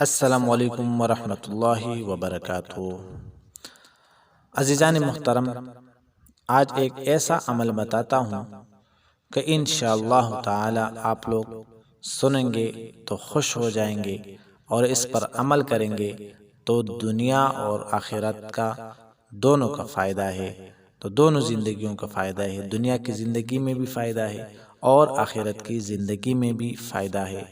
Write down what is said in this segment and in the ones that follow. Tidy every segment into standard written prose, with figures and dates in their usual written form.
السلام علیکم ورحمۃ اللہ وبرکاتہ۔ عزیزان محترم، آج ایک ایسا عمل بتاتا ہوں کہ انشاءاللہ تعالی آپ لوگ سنیں گے تو خوش ہو جائیں گے اور اس پر عمل کریں گے تو دنیا اور آخرت کا دونوں کا فائدہ ہے، تو دونوں زندگیوں کا فائدہ ہے، دنیا کی زندگی میں بھی فائدہ ہے اور آخرت کی زندگی میں بھی فائدہ ہے۔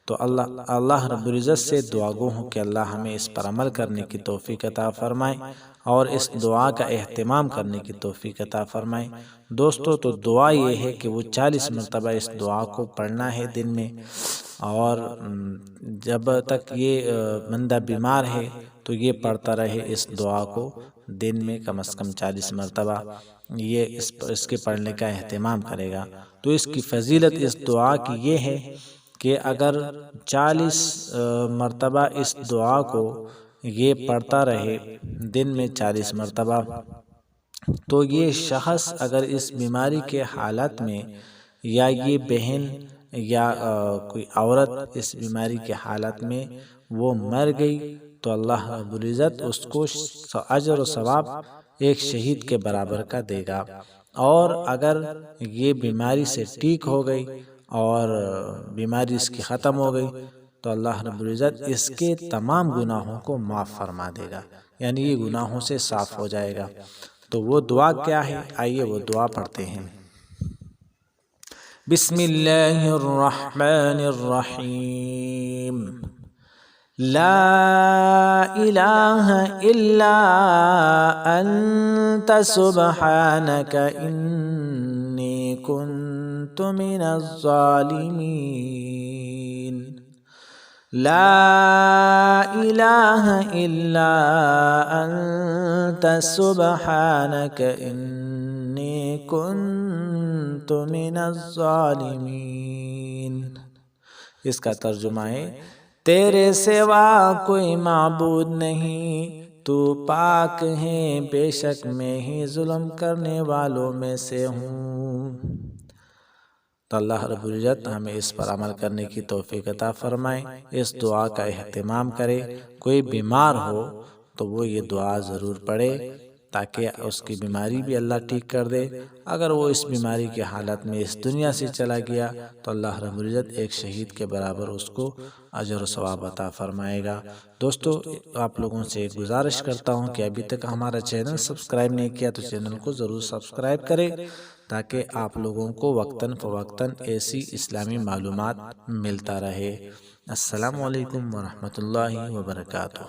تو اللہ رب العزت سے دعا گو ہوں کہ اللہ ہمیں اس پر عمل کرنے کی توفیق عطا فرمائے اور اس دعا کا اہتمام کرنے کی توفیق عطا فرمائے۔ دوستو، تو دعا یہ ہے کہ وہ 40 مرتبہ اس دعا کو پڑھنا ہے دن میں، اور جب تک یہ بندہ بیمار ہے تو یہ پڑھتا رہے اس دعا کو دن میں کم از کم 40 مرتبہ، یہ اس کے پڑھنے کا اہتمام کرے گا۔ تو اس کی فضیلت اس دعا کی یہ ہے کہ اگر 40 مرتبہ اس دعا کو یہ پڑھتا رہے دن میں 40 مرتبہ، تو یہ شخص اگر اس بیماری کے حالت میں، یا یہ بہن یا کوئی عورت اس بیماری کے حالت میں وہ مر گئی، تو اللہ رب العزت اس کو اجر و ثواب ایک شہید کے برابر کا دے گا۔ اور اگر یہ بیماری سے ٹھیک ہو گئی اور بیماری اس کی ختم ہو گئی تو اللہ رب العزت اس کے تمام گناہوں کو معاف فرما دے گا، یعنی یہ گناہوں سے صاف ہو جائے گا۔ تو وہ دعا کیا ہے؟ آئیے وہ دعا پڑھتے ہیں۔ بسم اللہ الرحمن الرحیم۔ لا الہ الا انت سبحانک انی کنت من الظالمین۔ لا الہ الا انت سبحانک انی کنت من الظالمین۔ اس کا ترجمہ ہے، تیرے سوا کوئی معبود نہیں، تو پاک ہے، بے شک میں ہی ظلم کرنے والوں میں سے ہوں۔ تو اللہ رب العزت ہمیں اس پر عمل کرنے کی توفیق عطا فرمائے، اس دعا کا اہتمام کرے۔ کوئی بیمار ہو تو وہ یہ دعا ضرور پڑھے تاکہ اس کی بیماری بھی اللہ ٹھیک کر دے۔ اگر وہ اس بیماری کی حالت میں اس دنیا سے چلا گیا تو اللہ رب العزت ایک شہید کے برابر اس کو اجر و ثواب عطا فرمائے گا۔ دوستو، آپ لوگوں سے ایک گزارش کرتا ہوں کہ ابھی تک ہمارا چینل سبسکرائب نہیں کیا تو چینل کو ضرور سبسکرائب کریں تاکہ آپ لوگوں کو وقتاً فوقتاً ایسی اسلامی معلومات ملتا رہے۔ السلام علیکم ورحمۃ اللہ وبرکاتہ۔